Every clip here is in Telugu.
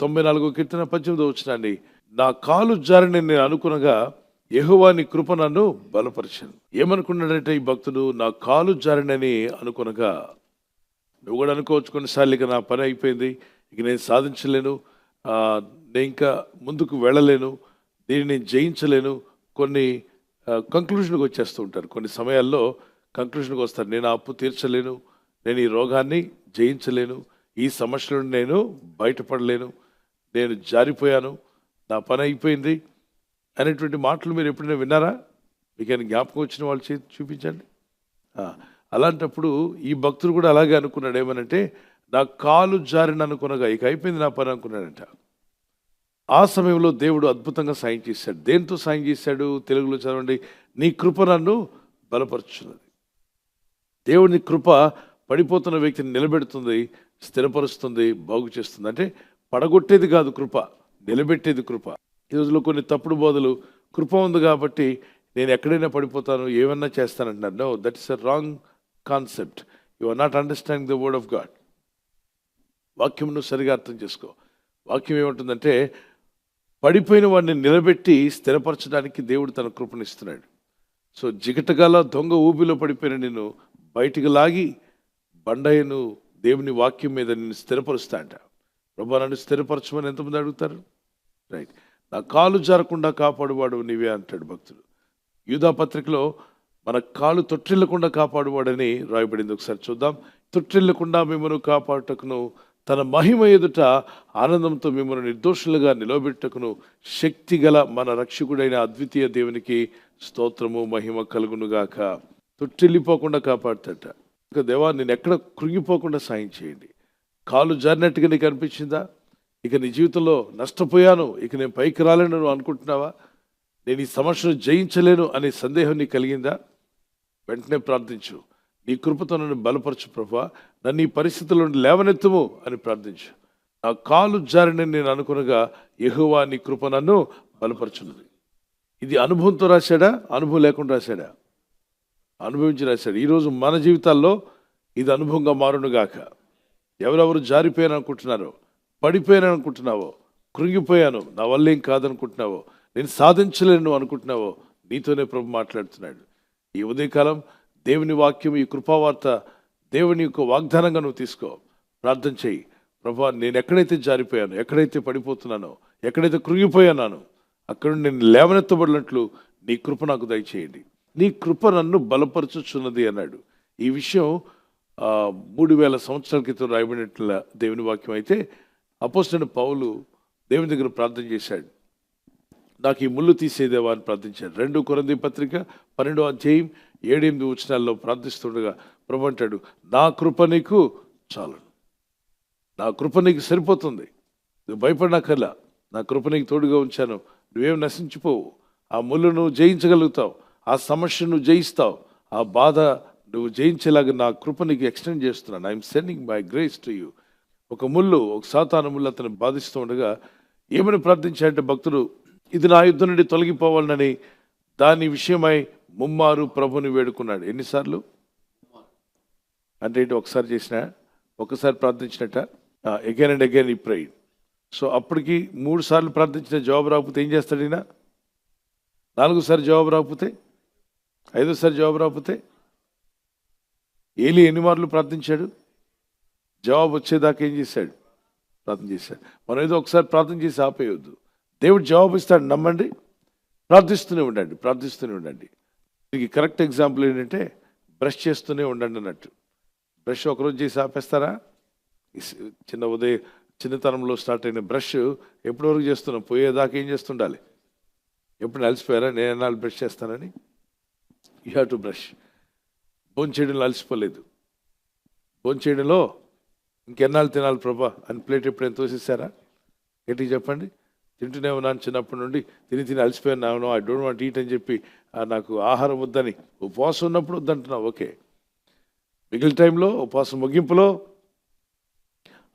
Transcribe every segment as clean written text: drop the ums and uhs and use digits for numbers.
94 కీర్తన 18వ వచనాన్ని, నా కాలు జారిన నేను అనుకునగా యెహోవా నీ కృప నన్ను బలపరిచాను. ఏమనుకున్నాడంటే ఈ భక్తుడు, నా కాలు జారినని అనుకునగా. నువ్వు కూడా అనుకోవచ్చు కొన్నిసార్లు, ఇక నా పని అయిపోయింది, ఇక నేను సాధించలేను, నేను ఇంకా ముందుకు వెళ్ళలేను, దీన్ని నేను జయించలేను, కొన్ని కంక్లూషన్కి వచ్చేస్తూ ఉంటారు. కొన్ని సమయాల్లో కంక్లూషన్కి వస్తారు, నేను ఆ అప్పు తీర్చలేను, నేను ఈ రోగాన్ని జయించలేను, ఈ సమస్య నుండి నేను బయటపడలేను, నేను జారిపోయాను, నా పని అయిపోయింది అనేటువంటి మాటలు మీరు ఎప్పుడైనా విన్నారా? మీకు జ్ఞాపకం వచ్చిన వాళ్ళు చేతి చూపించండి. అలాంటప్పుడు ఈ భక్తుడు కూడా అలాగే అనుకున్నాడు. ఏమనంటే, నా కాలు జారిన అనుకునగా, ఇక అయిపోయింది నా పని అనుకున్నాడంట. ఆ సమయంలో దేవుడు అద్భుతంగా సాయం చేశాడు. దేంతో సాయం చేశాడు? తెలుగులో చదవండి. నీ కృప నన్ను బలపరుచున్నది. దేవుని కృప పడిపోతున్న వ్యక్తిని నిలబెడుతుంది, స్థిరపరుస్తుంది, బాగు చేస్తుంది. అంటే పడగొట్టేది కాదు కృప, నిలబెట్టేది కృప. ఈ రోజులో కొన్ని తప్పుడు బోధలు, కృప ఉంది కాబట్టి నేను ఎక్కడైనా పడిపోతాను, ఏమన్నా చేస్తానంటున్నారు. No, that is a wrong concept. You are not understanding the word of God. వాక్యం నువ్వు సరిగా అర్థం చేసుకో. వాక్యం ఏమంటుందంటే, పడిపోయిన వాడిని నిలబెట్టి స్థిరపరచడానికి దేవుడు తన కృపనిస్తున్నాడు. సో జిగటగాల దొంగ ఊబిలో పడిపోయిన నేను బయటికి లాగి బండయ్యను దేవుని వాక్యం మీద నేను స్థిరపరుస్తా అంట. ప్రభా నన్ను స్థిరపరచమని ఎంతమంది అడుగుతారు? రైట్. నా కాలు జారకుండా కాపాడువాడు నీవే అంటాడు భక్తుడు. యూదా పత్రికలో మన కాలు తొట్టిల్లకుండా కాపాడువాడని రాయబడింది. ఒకసారి చూద్దాం. తొట్టిల్లకుండా మిమ్మల్ని కాపాడుటకును, తన మహిమ ఎదుట ఆనందంతో మిమ్మల్ని నిర్దోషులుగా నిలబెట్టుటకును శక్తి గల మన రక్షకుడైన అద్వితీయ దేవునికి స్తోత్రము మహిమ కలుగునుగాక. తొట్టిల్లిపోకుండా కాపాడుతాట. ఇంకా దేవా, నేను ఎక్కడ కృంగిపోకుండా సాయం చేయండి. కాలు జారినట్టుగా నీకు అనిపించిందా? ఇక నీ జీవితంలో నష్టపోయాను, ఇక నేను పైకి రాలేను నువ్వు అనుకుంటున్నావా? నేను ఈ సమస్యను జయించలేను అనే సందేహం నీకు కలిగిందా? వెంటనే ప్రార్థించు. నీ కృపతో నన్ను బలపరచు ప్రభా, నన్ను ఈ పరిస్థితుల్లో లేవనెత్తుము అని ప్రార్థించు. నా కాలు జారినని నేను అనుకునగా యెహోవా నీ కృప నన్ను బలపరచున్నది. ఇది అనుభవంతో రాశాడా? అనుభవం లేకుండా రాశాడా? అనుభవించి రాశాడు. ఈరోజు మన జీవితాల్లో ఇది అనుభవంగా మారునుగాక. ఎవరెవరు జారిపోయాను అనుకుంటున్నారో, పడిపోయాను అనుకుంటున్నావో, కృంగిపోయాను, నా వల్ల ఏం కాదనుకుంటున్నావో, నేను సాధించలేను అనుకుంటున్నావో, నీతోనే ప్రభు మాట్లాడుతున్నాడు. ఈ ఉదయకాలం దేవుని వాక్యం, ఈ కృపావార్త దేవుని యొక్క వాగ్దానంగా నువ్వు తీసుకో. ప్రార్థన చేయి. ప్రభా, నేను ఎక్కడైతే జారిపోయాను, ఎక్కడైతే పడిపోతున్నానో, ఎక్కడైతే కృంగిపోయాను, అక్కడ నేను లేవనెత్తబడినట్లు నీ కృప నాకు దయచేయండి. నీ కృప నన్ను బలపరచుచున్నది అన్నాడు. ఈ విషయం 3000 సంవత్సరాల క్రితం రాయబడినట్ల దేవుని వాక్యం అయితే, అపోస్తలుడైన పౌలు దేవుని దగ్గర ప్రార్థన చేశాడు. నాకు ఈ ముళ్ళు తీసేదేవా అని ప్రార్థించాడు. 2 కొరింథీ పత్రిక 12వ అధ్యాయం 7-8 వచనాల్లో ప్రార్థిస్తుండగా ప్రభు అంటాడు, నా కృప నీకు చాలు, నా కృప నీకు సరిపోతుంది, నువ్వు భయపడినాకల్లా నా కృప నీకు తోడుగా ఉంచాను, నువ్వేం నశించిపోవు, ఆ ముళ్ళు నువ్వు జయించగలుగుతావు, ఆ సమస్యను నువ్వు జయిస్తావు, ఆ బాధ నువ్వు జయించేలాగా నా కృప నీకు ఎక్స్టెండ్ చేస్తున్నాను. I'm sending my grace to you. ఒక ముళ్ళు, ఒక సాతాను ముళ్ళు అతను బాధిస్తూ ఉండగా ఏమని ప్రార్థించాడంటే భక్తుడు, ఇది నా యుద్ధం నుండి తొలగిపోవాలని దాని విషయమై ముమ్మారు ప్రభుని వేడుకున్నాడు. ఎన్నిసార్లు అంటే ఏంటి? ఒకసారి చేసినా, ఒకసారి ప్రార్థించినట్ట, అగైన్ అండ్ అగైన్ ఈ ప్రేయర్. సో అప్పటికి 3 సార్లు ప్రార్థించిన జవాబు రాకపోతే ఏం చేస్తాడు ఈయన? 4సారి జవాబు రాకపోతే, 5సారి జవాబు రాకపోతే, ఏలీ ఎన్ని మార్లు ప్రార్థించాడు? జవాబు వచ్చేదాకా ఏం చేశాడు? ప్రార్థన చేశాడు. మనం ఏదో ఒకసారి ప్రార్థన చేసి ఆపేయొద్దు. దేవుడు జవాబు ఇస్తాడు, నమ్మండి, ప్రార్థిస్తూనే ఉండండి, ప్రార్థిస్తూనే ఉండండి. దీనికి కరెక్ట్ ఎగ్జాంపుల్ ఏంటంటే, బ్రష్ చేస్తూనే ఉండండి అన్నట్టు. బ్రష్ ఒకరోజు చేసి ఆపేస్తారా? చిన్నతనంలో స్టార్ట్ అయిన బ్రష్ ఎప్పటి వరకు చేస్తున్నాం? పోయేదాకా ఏం చేస్తుండాలి? ఎప్పుడు అలసిపోయారా? నేను ఎన్నాళ్ళు బ్రష్ చేస్తానని? You have to brush. భోజనం చేయడంలో అలసిపోలేదు, భోజనం చేయడంలో ఇంకెన్నాళ్ళు తినాలి ప్రభా అని ప్లేట్ ఎప్పుడైనా తోసేసారా? గట్టిగా చెప్పండి. తింటూనే ఉన్నాను చిన్నప్పటి నుండి, తిని అలసిపోయాను, ఐ డోంట్ వాంట్ ఈట్ అని చెప్పి, నాకు ఆహారం వద్దని ఉపవాసం ఉన్నప్పుడు వద్దంటున్నావు, ఓకే. మిగిలిన టైంలో ఉపవాసం ముగింపులో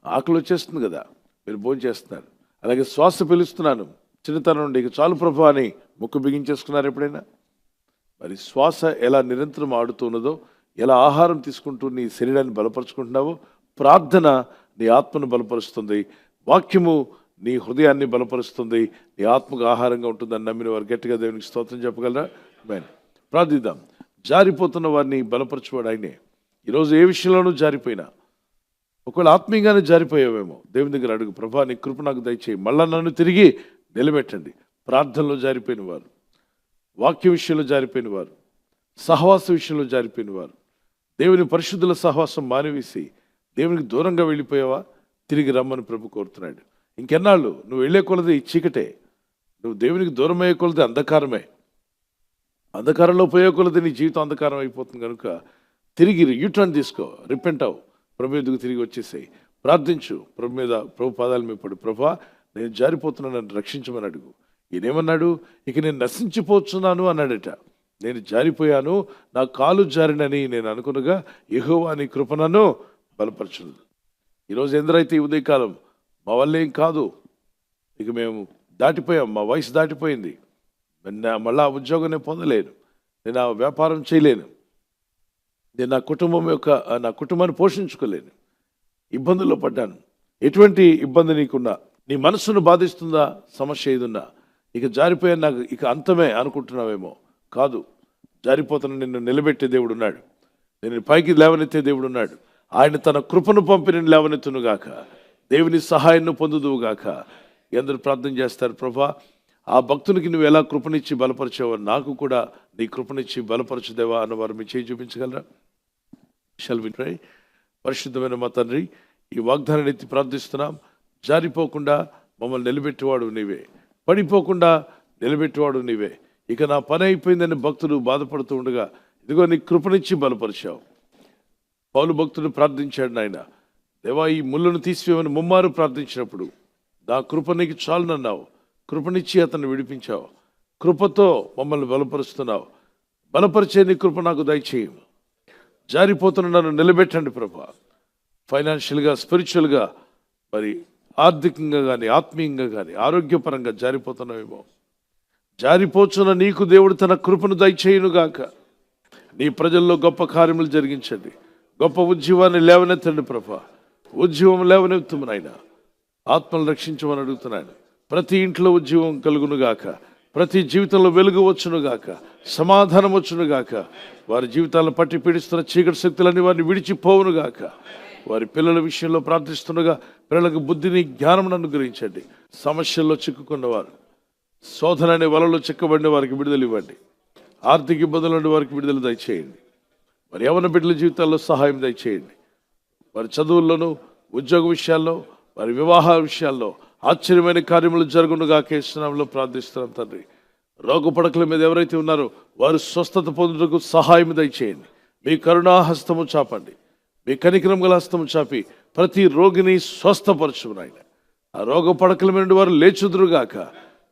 ఆకలి వచ్చేస్తుంది కదా, మీరు భోజనం చేస్తున్నారు. అలాగే శ్వాస పిలుస్తున్నాను చిన్నతనం నుండి, ఇక చాలు ప్రభా అని ముక్కు బిగించేసుకున్నారు ఎప్పుడైనా? మరి శ్వాస ఎలా నిరంతరం ఆడుతున్నదో, ఎలా ఆహారం తీసుకుంటూ నీ శరీరాన్ని బలపరుచుకుంటున్నావో, ప్రార్థన నీ ఆత్మను బలపరుస్తుంది. వాక్యము నీ హృదయాన్ని బలపరుస్తుంది, నీ ఆత్మకు ఆహారంగా ఉంటుందని నమ్మిన వారు గట్టిగా దేవునికి స్తోత్రం చెప్పగలరా? ఆమేన్. ప్రార్థిద్దాం. జారిపోతున్న వారిని బలపరచువాడు ఆయనే. ఈరోజు ఏ విషయంలోనూ జారిపోయినా, ఒకవేళ ఆత్మీయంగానే జారిపోయావేమో, దేవుని దగ్గర అడుగు, ప్రభా నీ కృప నాకు దయచేయి, మళ్ళా నన్ను తిరిగి నిలబెట్టండి. ప్రార్థనలో జారిపోయిన వారు, వాక్య విషయంలో జారిపోయిన వారు, సహవాస విషయంలో జారిపోయిన వారు, దేవుని పరిశుద్ధుల సహవాసం మానివేసి దేవునికి దూరంగా వెళ్ళిపోయావా? తిరిగి రమ్మని ప్రభు కోరుతున్నాడు. ఇంకెన్నాళ్ళు నువ్వు వెళ్ళే కొలది చీకటే, నువ్వు దేవునికి దూరం అయ్యే కొలది అంధకారమే, అంధకారంలో పోయే కొలది నీ జీవితం అంధకారం అయిపోతుంది. కనుక తిరిగి యూటర్న్ తీసుకో, రిపెంట్ అవు, ప్రభు ఎదుగు తిరిగి వచ్చేసాయి. ప్రార్థించు, ప్రభు పాదాల మీద పడు, ప్రభా నేను జారిపోతున్నాను, నన్ను రక్షించమని అడుగు. ఈయనేమన్నాడు? ఇక నేను నశించిపోతున్నాను అన్నాడట. నేను జారిపోయాను, నా కాలు జారినని నేను అనుకునగా యెహోవా నీ కృప నన్ను బలపరచును. ఈరోజు ఎందరైతే ఈ ఉదయకాలం మా వల్ల ఏం కాదు, ఇక మేము దాటిపోయాం, మా వయసు దాటిపోయింది, మళ్ళా ఉద్యోగం నేను పొందలేను, నేను ఆ వ్యాపారం చేయలేను, నేను నా కుటుంబాన్ని పోషించుకోలేను, ఇబ్బందుల్లో పడ్డాను. ఎటువంటి ఇబ్బంది నీకున్నా, నీ మనస్సును బాధిస్తుందా, సమస్య ఏదున్నా, ఇక జారిపోయాను, నాకు ఇక అంతమే అనుకుంటున్నావేమో. కాదు, జారిపోతున్న నిన్ను నిలబెట్టే దేవుడు ఉన్నాడు, నేను పైకి లేవనెత్తే దేవుడు ఉన్నాడు. ఆయన తన కృపను పంపి నేను లేవనెత్తునుగాక, దేవుని సహాయాన్ని పొందుదువుగాక. అందరూ ప్రార్థన చేస్తారు, ప్రభా ఆ భక్తునికి నువ్వు ఎలా కృపనిచ్చి బలపరిచావో నాకు కూడా నీ కృపనిచ్చి బలపరచుదేవా అన్నవారు మీ చేయి చూపించగలరా? షల్ వి ప్రే. పరిశుద్ధమైన మా తండ్రి, ఈ వాగ్దానాన్ని ఎత్తి ప్రార్థిస్తున్నాం. జారిపోకుండా మమ్మల్ని నిలబెట్టేవాడు నీవే, పడిపోకుండా నిలబెట్టేవాడు నీవే. ఇక నా పని అయిపోయిందని భక్తుడు బాధపడుతూ ఉండగా ఇదిగో నీ కృపనిచ్చి బలపరిచావు. పౌలు భక్తుడు ప్రార్థించాడు, నాయన దేవా ఈ ముళ్ళను తీసివేయమని ముమ్మారు ప్రార్థించినప్పుడు నా కృప నీకు చాలునన్నావు, కృపనిచ్చి అతన్ని విడిపించావు, కృపతో మమ్మల్ని బలపరుస్తున్నావు. బలపరిచే నీ కృప నాకు దయచేయము. జారిపోతున్న నన్ను నిలబెట్టండి ప్రభా. ఫైనాన్షియల్గా, స్పిరిచువల్గా, మరి ఆర్థికంగా కానీ, ఆత్మీయంగా కానీ, ఆరోగ్యపరంగా జారిపోతున్నావేమో. జారిపోచున్న నీకు దేవుడు తన కృపను దయచేయునుగాక. నీ ప్రజల్లో గొప్ప కార్యములు జరిగించండి, గొప్ప ఉద్యమాన్ని లేవనెత్తండి ప్రభా. ఉద్యమం లేవనెత్తుము నాయన, ఆత్మను రక్షించమని అడుగుతున్నాను. ప్రతి ఇంట్లో ఉద్యమం కలుగునుగాక, ప్రతి జీవితంలో వెలుగు వచ్చునుగాక, సమాధానం వచ్చునుగాక. వారి జీవితాలను పట్టి పీడిస్తున్న చీకటి శక్తులన్నీ వారిని విడిచిపోవునుగాక. వారి పిల్లల విషయంలో ప్రార్థిస్తుండగా పిల్లలకు బుద్ధిని, జ్ఞానం అనుగ్రహించండి. సమస్యల్లో చిక్కుకున్నవారు, శోధన అనే వలలో చిక్కబడిన వారికి విడుదల ఇవ్వండి. ఆర్థిక ఇబ్బందుల నుండి వారికి విడుదల దయచేయండి. మరి యవ్వన బిడ్డల జీవితాల్లో సహాయం దయచేయండి. వారి చదువుల్లోనూ, ఉద్యోగ విషయాల్లో, వారి వివాహ విషయాల్లో ఆశ్చర్యమైన కార్యములు జరుగునుగా కేసునామంలో ప్రార్థిస్తున్నాం తండ్రి. రోగ పడకల మీద ఎవరైతే ఉన్నారో వారు స్వస్థత పొందుటకు సహాయం దయచేయండి. మీ కరుణా హస్తము చాపండి, మీ కనికరం గల హస్తము చాపి ప్రతి రోగిని స్వస్థపరచుము నాయన. ఆ రోగ పడకల మీద వారు లేచుదురుగాక.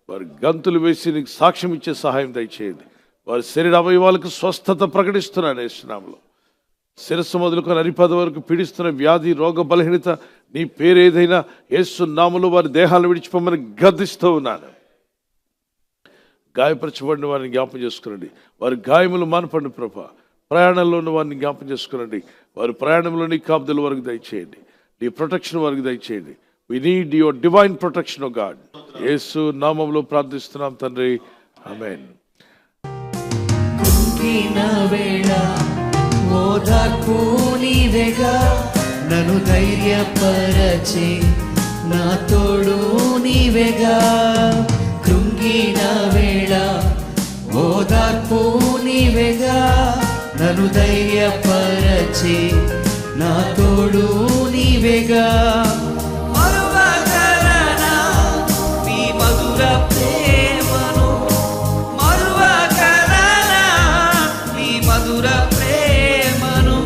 వారి గంతులు వేసి నీకు సాక్ష్యం ఇచ్చే సహాయం దయచేయండి. వారి శరీర అవయవాలకు స్వస్థత ప్రకటిస్తున్నాను యేసునామములో. శిరస్సు మొదలుకొని అరిపాద వరకు పీడిస్తున్న వ్యాధి, రోగ, బలహీనత, నీ పేరు ఏదైనా యేసునామములో వారి దేహాలను విడిచిపోమని గద్దిస్తూ ఉన్నాను. గాయపరచబడిన వారిని జ్ఞాపం చేసుకునండి. వారి గాయములు మానపండి ప్రభా. ప్రయాణంలో ఉన్న వారిని జ్ఞాపం చేసుకునండి. వారి ప్రయాణంలో నీ కాపుదల వరకు దయచేయండి, నీ ప్రొటెక్షన్ వరకు దయచేయండి. We need your divine protection O God. Yesu నామములో ప్రార్థిస్తున్నాం తండ్రి, ఆమేన్. ఓదార్పు నీవేగా, నన్ను ధైర్యపరచే నా తోడు నీవేగా. కృంగిన వేళ ఓదార్పు నీవేగా, నన్ను ధైర్యపరచే నా తోడు నీవేగా. మరువగలనా నీ మధుర ప్రేమను, మరువగలనా నీ మధుర ప్రేమను.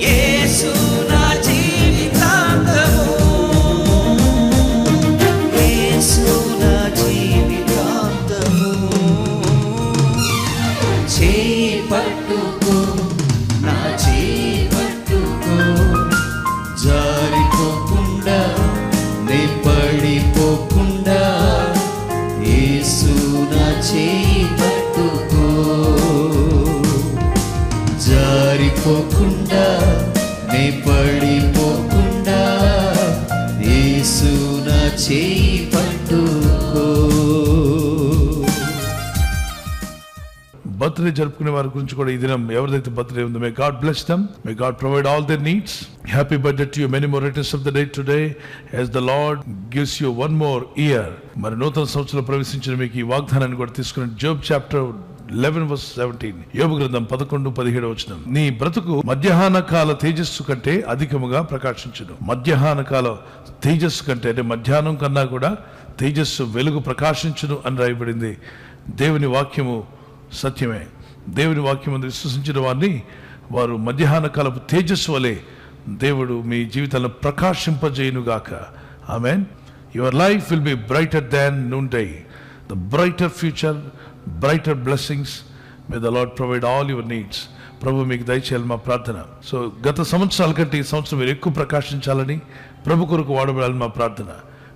యేసు నా జీవితాంతము, యేసు నా జీవితాంతము. చేయి పట్టుకో, నా చేయి పట్టుకో, జారిపోకుండా నే పడిపోకుండా. యేసు నా చేయి పట్టుకో, జారిపోకుండా నే పడిపోకుండా. యేసు నా చేయి బర్త్డే జరుపుకునే వారి గురించి కూడా ఈ దినం ఎవరిదైతే బర్త్డే ఉందో may God bless them, may God provide all their needs. Happy birthday to you, many more returns of the day today as the Lord gives you one more year. మరి నూతన సంవత్సరంలో ప్రవేశించిన మీకు ఈ వాగ్దానాన్ని కూడా తీసుకుని జోబ్ చాప్టర్ 11:17, యోబు గ్రంథం 11:17 నీ బ్రతుకు మధ్యాహ్న కాల తేజస్సు కంటే అధికముగా ప్రకాశించును. మధ్యాహ్న కాల తేజస్సు కంటే అంటే మధ్యాహ్నం కన్నా కూడా తేజస్సు వెలుగు ప్రకాశించును అని రాయబడింది. దేవుని వాక్యము సత్యమే. దేవుని వాక్యము విశ్వసించిన వారిని వారు మధ్యాహ్న కాలపు తేజస్సు వలె దేవుడు మీ జీవితాలను ప్రకాశింపజేయునుగాక. ఆమేన్. Your life will be brighter than noon day. The brighter future, brighter blessings. May the Lord provide all your needs. ప్రభు మీకు దయచేయాలి మా ప్రార్థన. సో గత సంవత్సరాల కంటే ఈ సంవత్సరం మీరు ఎక్కువ ప్రకాశించాలని, ప్రభు కొరకు వాడబడాలని మా ప్రార్థన.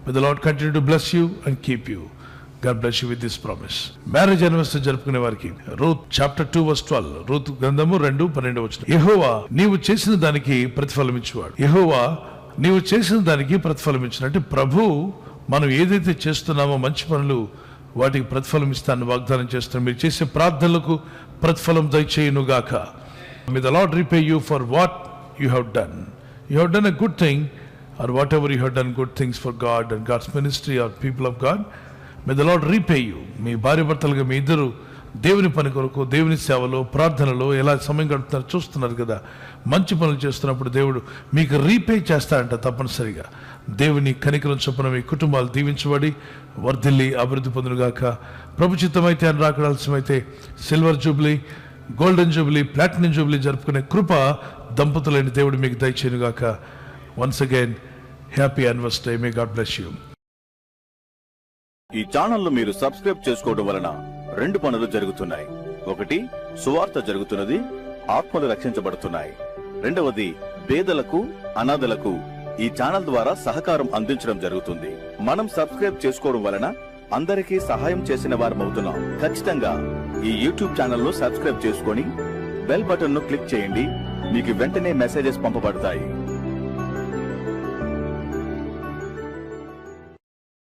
మే the lord continue to bless you and keep you. God bless you with this promise. Marriage anniversary జరుపుకునే వారికి రూత్ చాప్టర్ 2:12, రూత్ గ్రంథము 2:12. యెహోవా నీవు చేసిన దానికి ప్రతిఫలం ఇచ్చేవాడు. యెహోవా నీవు చేసిన దానికి ప్రతిఫలం ఇచ్చిన అంటే ప్రభు మనం ఏదైతే చేస్తున్నామో మంచి పనులు వాటికి ప్రతిఫలం ఇస్తానని వాగ్దానం చేస్తున్నాం. మీరు చేసే ప్రార్థనలకు ప్రతిఫలం దయచేయునుగాక. May the Lord repay you for what you have done. You have done a good thing, or whatever you have done good things for God and God's ministry or people of God. May the Lord repay you. మీ భార్య భర్తలుగా మీ ఇద్దరు దేవుని పని కొరకు, దేవుని సేవలో, ప్రార్థనలో ఎలా సమయం గడుపుతున్నారు చూస్తున్నారు కదా. మంచి పనులు చేస్తున్నప్పుడు దేవుడు మీకు రీపే చేస్తాడంట తప్పనిసరిగా. దేవుని కనికరం చొప్పున మీ కుటుంబాలు దీవించబడి వర్ధిల్లి అభివృద్ధి పొందునుగాక. ప్రభు చిత్తమైతే అని రాకడాల్సిమైతే silver jubilee, golden jubilee, platinum jubilee జరుపుకునే కృప దంపతులైన దేవుడు మీకు దయచేయునుగాక. Once again happy anniversary. May God bless you. ఈ ఛానల్ను మీరు సబ్స్క్రైబ్ చేసుకోవడం వలన 2 పనులు జరుగుతున్నాయి. ఒకటి, సువార్త జరుగుతున్నది, ఆత్మలు రక్షించబడుతున్నాయి. రెండవది, పేదలకు, అనాథలకు ఈ ఛానల్ ద్వారా సహకారం అందించడం జరుగుతుంది. మనం సబ్స్క్రైబ్ చేసుకోవడం వలన అందరికీ సహాయం చేసిన వారమవుతున్నాం. ఖచ్చితంగా ఈ యూట్యూబ్ ఛానల్ను సబ్స్క్రైబ్ చేసుకొని బెల్ బటన్ ను క్లిక్ చేయండి. మీకు వెంటనే మెసేజెస్ పంపబడతాయి.